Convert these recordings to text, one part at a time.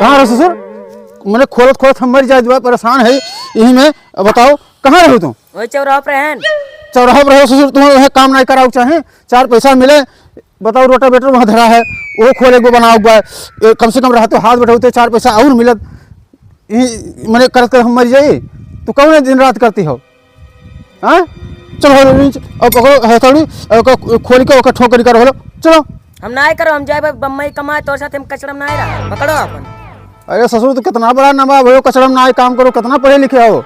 कहाँ रहो ससुर? मैंने खोलत खोलत हम मर जाए, परेशान है यही में। बताओ कहाँ रहो तुम? वही चौराहा पर हैं। चौराहा पर रहो ससुर, तुम्हें काम नहीं कराओ चाहे 4 पैसा मिले। बताओ रोटावेटर वहाँ धरा है, वो खोले को बनाओ हुआ, कम से कम रहते हाथ बैठे 4 पैसा और मिलत। मैंने कर हम मर जाए तो कौन दिन रात करती हो? हाँ चलो और पकड़ो हथौड़ी खोल के ठोकर कर चलो। हम ना करो, हम जाए बम्बई कमाए तो साथ हम कचरम ना रहा। पकड़ो अपन। अरे ससुर तो कितना बड़ा नवाब हो, कचरम ना काम करो, कितना पढ़े लिखे हो?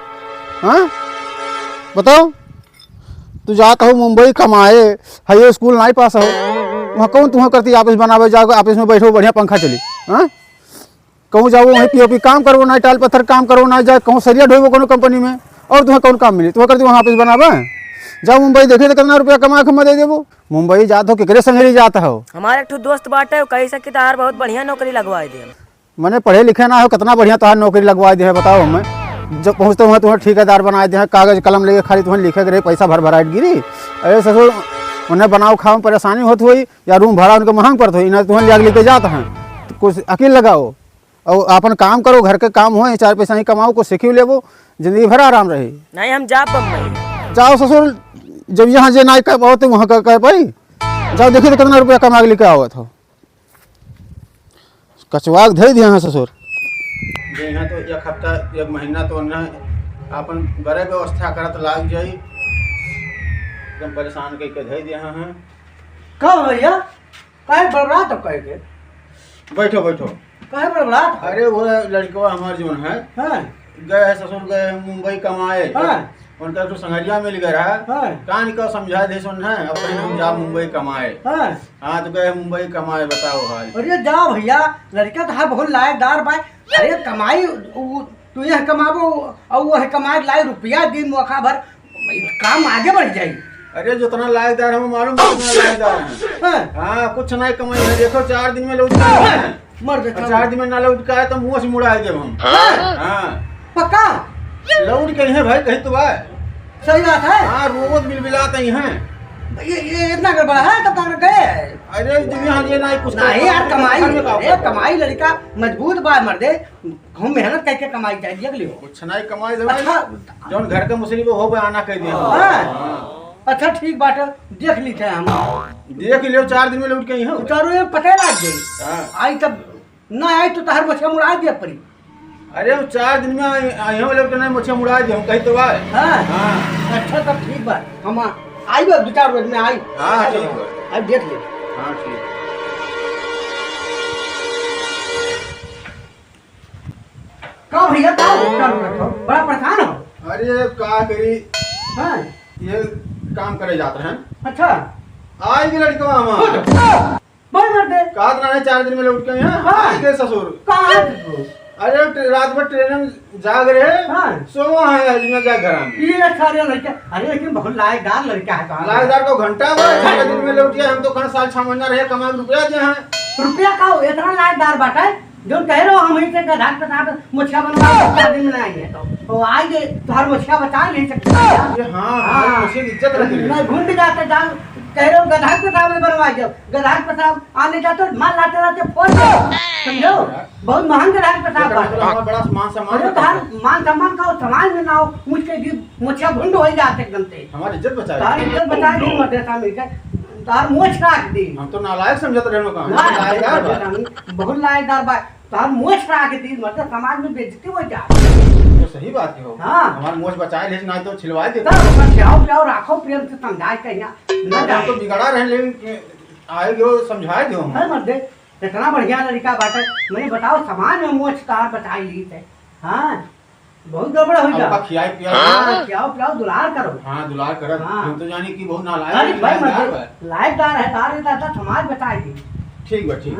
हाँ बताओ, तू जाता हो मुंबई कमाए, हाई स्कूल नहीं पास हो, वहाँ कौन तुम्हें करती ऑफिस बनावे, जाओ ऑफिस में बैठो बढ़िया पंखा चली। हाँ कहूँ जाओ वहीं पीओपी काम करो, ना टाइल पत्थर काम करो, ना जाए कहूँ सरिया ढोबो कोनो कंपनी में, और तुम्हें कौन काम मिली? तुम्हें करती वहाँ ऑफिस बनावे। जाओ मुंबई देखे तो कितना रुपया कमा के दे देवो। मुंबई जाते हो किकरे संगरी जाता हो? हमारे एक दोस्त बाटे कही सकी तार बहुत बढ़िया नौकरी लगवा दे। मैंने पढ़े लिखे ना हो, कितना बढ़िया तुम्हारी नौकरी लगवा दी है बताओ। हमें जब पहुँचते हुए तुम्हें ठेकेदार बना दे, कागज कलम लेके खाली तुम्हें लिखे करे, पैसा भर भराट गिरी। अरे ससुर उन्हें बनाओ खाओ में परेशानी होती हुई, या रूम भाड़ा उनके महंग पड़ता हुई, इन्हें तुम्हें ले लेके जाते हैं। तो कुछ अकील लगाओ और अपन काम करो, घर के काम हो, 4 पैसा ही कमाओ, कुछ सीखी लेवो, जिंदगी भर आराम रही। नहीं हम जा बम्बई। जाओ ससुर, जब यहाँ जे ना कह पाओ तो वहाँ कह पाई। जाओ देखिए तो कितना रुपया कमा के लेके आओ था। कचवाक धे दिया है ससुर। यहाँ तो 1 हफ्ता 1 महीना तो अपन बड़े व्यवस्था करत लाग जाई, एकदम परेशान करके धे दिया हैं। कब भैया काहे बड़बड़ात कह के? बैठो बैठो। काहे बड़बड़ात? अरे वो लड़कवा हमार जोन है, हाँ गए है ससुर, गए मुंबई कमाए। हाँ उनका तो संगरिया मिल गया है, हाँ कान का समझा दे सुन है, अब कहीं हम जा मुंबई कमाए। हाँ। हाँ तो गए मुंबई कमाए, बताओ भाई। अरे जा भैया, लड़का तो है बहुत लायकदार भाई। अरे कमाई तू यह कमाबो और वह कमाए लाई रुपया दिन मौका भर, काम आगे बढ़ जाई। अरे जितना लायकदार हमें मालूम कितना लायकदार है। हाँ कुछ नहीं कमाई है, देखो 4 दिन में लौट के मर दे 4 दिन में ना लौट के आए तो मुँह से मुड़ा देव हम। हाँ पक्का लौट के है भाई, कहीं तो भाई सही बात है। हाँ रोज बिलबिलाते ही हैं। ये इतना गड़बड़ा है तब तक गए। अरे दुनिया ये नहीं कुछ नहीं यार कमाई, अरे कमाई लड़का मजबूत बा मर दे, हम मेहनत करके कमाई चाहिए अगली हो। कुछ नहीं कमाई दे अच्छा जौन घर के मुसीबत हो गए आना कह दिया। हाँ। अच्छा ठीक बात है, देख ली थे हम, देख लियो 4 दिन में लौट के ही हैं। उतारो ये पते लग गई। हाँ। आई तब ना आई तो तहर बच्चा मुड़ा दिया पड़ी। अरे 4 दिन में आई हम लौट के नहीं मुझे मुड़ा दिया कहीं तो भाई। हाँ हाँ अच्छा तब ठीक बात, हम आई बा 2-4 रोज में आई। हाँ ठीक है, अब देख ले। हाँ ठीक। कहो भैया कहो बड़ा परेशान हो? अरे का करी, हाँ ये काम करे जाते हैं। अच्छा आई भी लड़का हमारा बंद कर दे। कहा ना 4 दिन में लौट के हैं। हाँ। आई गए ससुर। कहाँ है तू? अरे रात भर ट्रेन में जाग रहे हैं। हाँ। सोवा है अजमेर जा घर में। ये सारे लड़का, अरे लेकिन बहुत लायकदार लड़का है। कहाँ लायकदार को घंटा हुआ 4 दिन में लौट गया, हम तो खन साल 6 महीना रहे कमा रुपया दे हैं। रुपया का इतना लायकदार बाटा है जो कह रहे हो हम ही से गधा के साथ मुछिया बनवा 4 दिन में आएंगे तो आएंगे तुम्हारे मुछिया बचा नहीं सकते। अरे हाँ मुझे इज्जत रखी है। मैं घूम जाते जाओ, कह रहे हो गधा के साथ में बनवा जाओ, गधा के साथ आने जाते माल लाते लाते फोन समझो, बहुत महंग गधा के साथ बात। बड़ा मान सम्मान अरे तार मान सम्मान का समाज में ना हो, मुझके मुछिया भुंड हो जाते एकदम से। हमारी इज्जत बचाए। तार इज्जत बचा दी मदरसा मिलकर, तार मोछ राख दी। हम तो नालायक समझते रहे लोग। बहुत लायकदार बात, तार मोछ राख दी मतलब समाज में बेइज्जती हो जा। तो सही बात है हो। हाँ। हमारे मोछ बचाए ले नहीं तो छिलवाए देते। तब खिलाओ पिलाओ राखो प्रेम से समझाए कहिया ना ना तो बिगड़ा रहे लेकिन आए गयो समझाए दो हम। है मत दे, इतना बढ़िया लड़का बाटे। मैंने बताओ समाज में मोछ तार बचाई ली थे। हाँ बहुत गड़बड़ हो जा। आपका खियाई पिया। हाँ खिलाओ पिलाओ दुलार करो। हाँ दुलार करत। हाँ। हम तो जानी कि बहुत अरे नालायक भाई है। मत लायकदार है, तार समाज बचाई थी। ठीक बा ठीक।